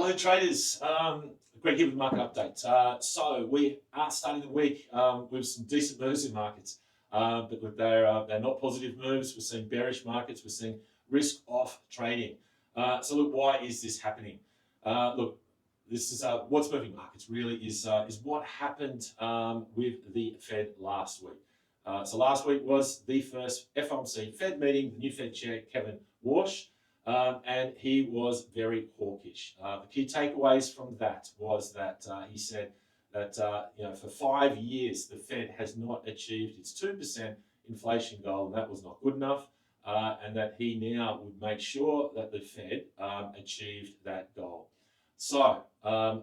Hello traders, Greg here with market update. So we are starting the week with some decent moves in markets, but look, they're not positive moves. We're seeing bearish markets. We're seeing risk off trading. So look, why is this happening? Look, this is what's moving markets really is what happened with the Fed last week. So last week was the first FOMC Fed meeting. The new Fed chair Kevin Warsh. And he was very hawkish. The key takeaways from that was that he said that for 5 years the Fed has not achieved its 2% inflation goal, and that was not good enough, and that he now would make sure that the Fed achieved that goal. So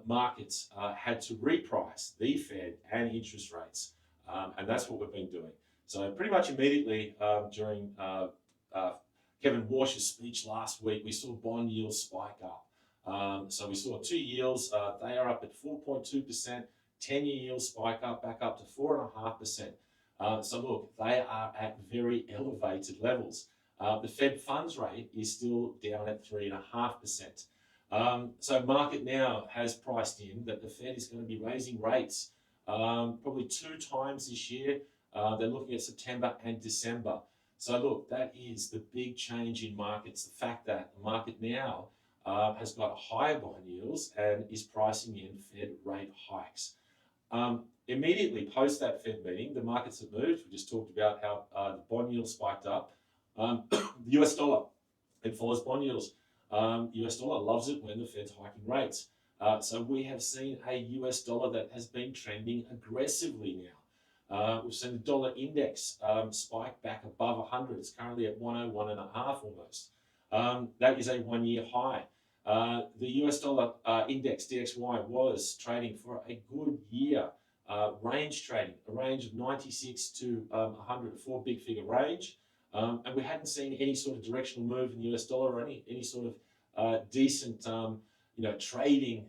markets had to reprice the Fed and interest rates, and that's what we've been doing. So pretty much immediately during Kevin Warsh's speech last week, we saw bond yields spike up. So we saw 2 yields, they are up at 4.2%, 10-year yields spike up, back up to 4.5%. So look, they are at very elevated levels. The Fed funds rate is still down at 3.5%. So market now has priced in that the Fed is going to be raising rates probably 2 times this year. They're looking at September and December. So look, that is the big change in markets, the fact that the market now has got higher bond yields and is pricing in Fed rate hikes. Immediately post that Fed meeting, the markets have moved. We just talked about how the bond yield spiked up. The US dollar, it follows bond yields. US dollar loves it when the Fed's hiking rates. So we have seen a US dollar that has been trending aggressively now. We've seen the dollar index spike back above 100. It's currently at 101.5 almost. That is a 1-year high. The US dollar index, DXY, was trading for a good year. Range trading, a range of 96 to 100, a 4 big figure range. And we hadn't seen any sort of directional move in the US dollar or any sort of decent trading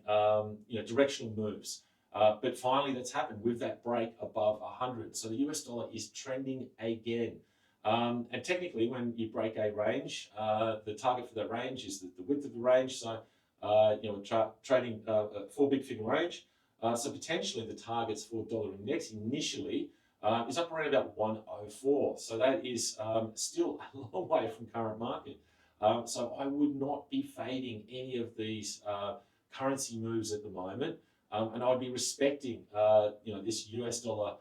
directional moves. But finally, that's happened with that break above 100. So the US dollar is trending again. And technically, when you break a range, the target for that range is the width of the range. So, trading a 4 big figure range. So potentially the targets for dollar index initially is up around about 104. So that is still a long way from current market. So I would not be fading any of these currency moves at the moment. And I'd be respecting, this US dollar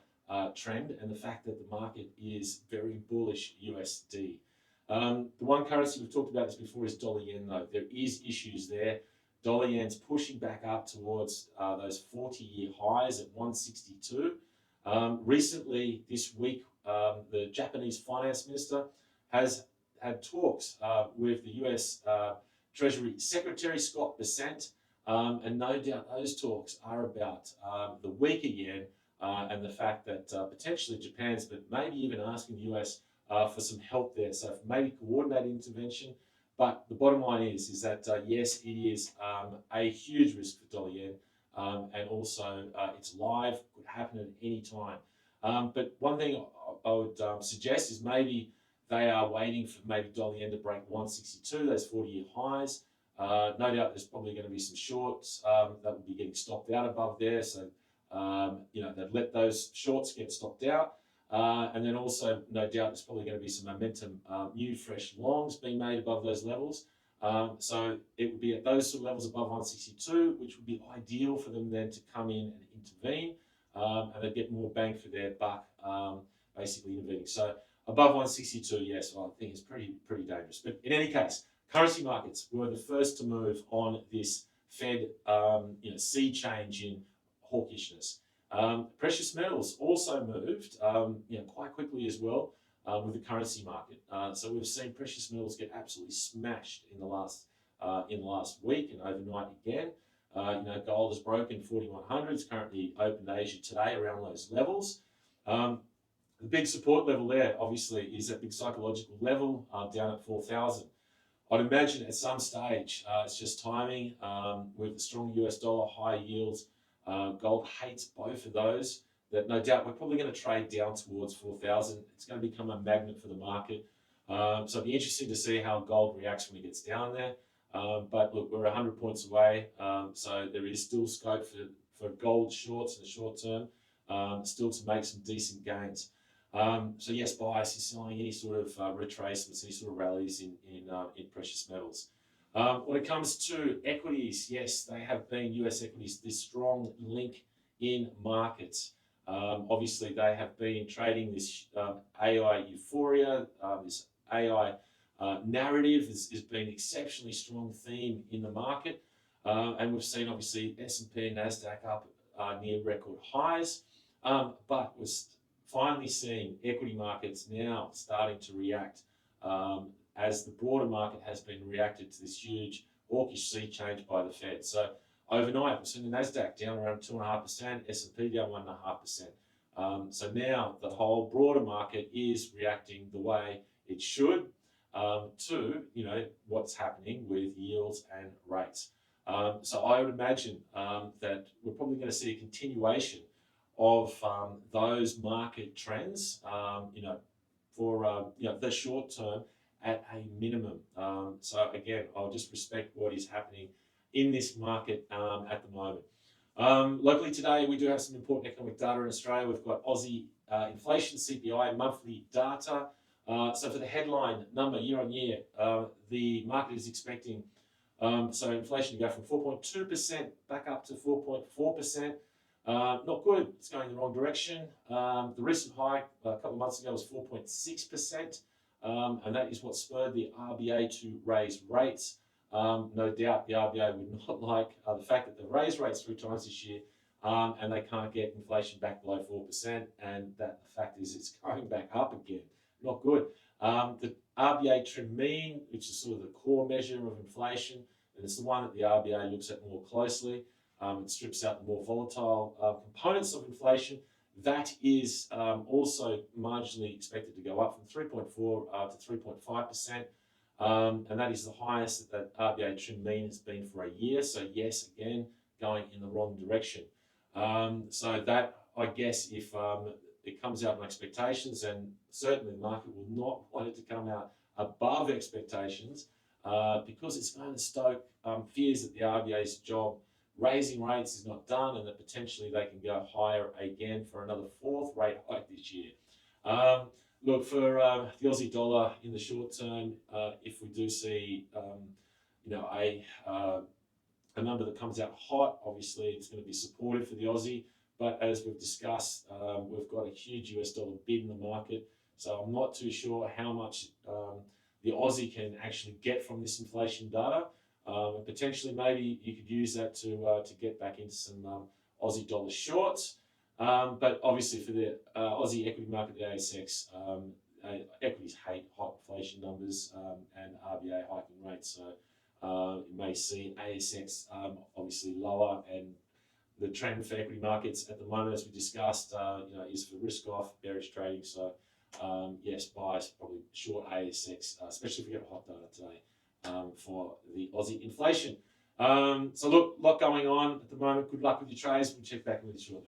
trend and the fact that the market is very bullish USD. The one currency we've talked about this before is dollar yen, though. There is issues there. Dollar yen's pushing back up towards those 40-year highs at 162. Recently, this week, the Japanese finance minister has had talks with the US Treasury Secretary Scott Bessent. And no doubt those talks are about the weaker yen and the fact that potentially Japan's, but maybe even asking the US for some help there. So maybe coordinate intervention. But the bottom line is that yes, it is a huge risk for dollar yen, and also it's live, could happen at any time. But one thing I would suggest is maybe they are waiting for maybe dollar yen to break 162, those 40-year highs. No doubt there's probably going to be some shorts that will be getting stopped out above there. So, they'd let those shorts get stopped out. And then also, no doubt there's probably going to be some momentum, new fresh longs being made above those levels. So it would be at those sort of levels above 162, which would be ideal for them then to come in and intervene. And they'd get more bang for their buck, basically intervening. So above 162, yes, I think it's pretty dangerous. But in any case, currency markets were the first to move on this Fed, sea change in hawkishness. Precious metals also moved, quite quickly as well with the currency market. So we've seen precious metals get absolutely smashed in the last week and overnight again. Gold has broken 4,100. It's currently opened Asia today around those levels. The big support level there, obviously, is that big psychological level down at 4,000. I'd imagine at some stage, it's just timing with the strong US dollar, high yields. Gold hates both of those. That no doubt we're probably going to trade down towards 4,000. It's going to become a magnet for the market. So it'll be interesting to see how gold reacts when it gets down there. But look, we're 100 points away, so there is still scope for gold shorts in the short term, still to make some decent gains. So yes, bias is selling any sort of retracements, any sort of rallies in precious metals. When it comes to equities, yes, they have been US equities, this strong link in markets. Obviously, they have been trading this AI euphoria, this AI narrative has been an exceptionally strong theme in the market. And we've seen, obviously, S&P and NASDAQ up near record highs. But we're finally seeing equity markets now starting to react as the broader market has been reacted to this huge hawkish sea change by the Fed. So overnight, we've seen the NASDAQ down around 2.5%, S&P down 1.5%. So now the whole broader market is reacting the way it should to what's happening with yields and rates. So I would imagine that we're probably going to see a continuation of those market trends, for the short term at a minimum. So again, I'll just respect what is happening in this market at the moment. Locally today, we do have some important economic data in Australia. We've got Aussie inflation, CPI, monthly data. So for the headline number year on year, the market is expecting so inflation to go from 4.2% back up to 4.4%. Not good. It's going in the wrong direction. The recent hike a couple of months ago was 4.6%, and that is what spurred the RBA to raise rates. No doubt the RBA would not like the fact that they've raised rates 3 times this year, and they can't get inflation back below 4%, and that the fact is it's going back up again. Not good. The RBA trim mean, which is sort of the core measure of inflation, and it's the one that the RBA looks at more closely. It strips out the more volatile components of inflation. That is also marginally expected to go up from 3.4 to 3.5%. And that is the highest that RBA trim mean has been for a year. So yes, again, going in the wrong direction. So that, I guess, if it comes out on expectations, and certainly the market will not want it to come out above expectations, because it's going to stoke fears that the RBA's job raising rates is not done, and that potentially they can go higher again for another 4th rate hike this year. Look, for the Aussie dollar in the short term, if we do see a number that comes out hot, obviously it's going to be supportive for the Aussie. But as we've discussed, we've got a huge US dollar bid in the market, so I'm not too sure how much the Aussie can actually get from this inflation data. And potentially, maybe you could use that to get back into some Aussie dollar shorts. But obviously, for the Aussie equity market, the ASX, equities hate hot inflation numbers and RBA hiking rates. So you may see ASX obviously lower, and the trend for equity markets at the moment, as we discussed, is for risk off, bearish trading. So yes, bias probably short ASX, especially if we get hot data today. For the Aussie inflation. So look, a lot going on at the moment. Good luck with your trades. We'll check back with you shortly.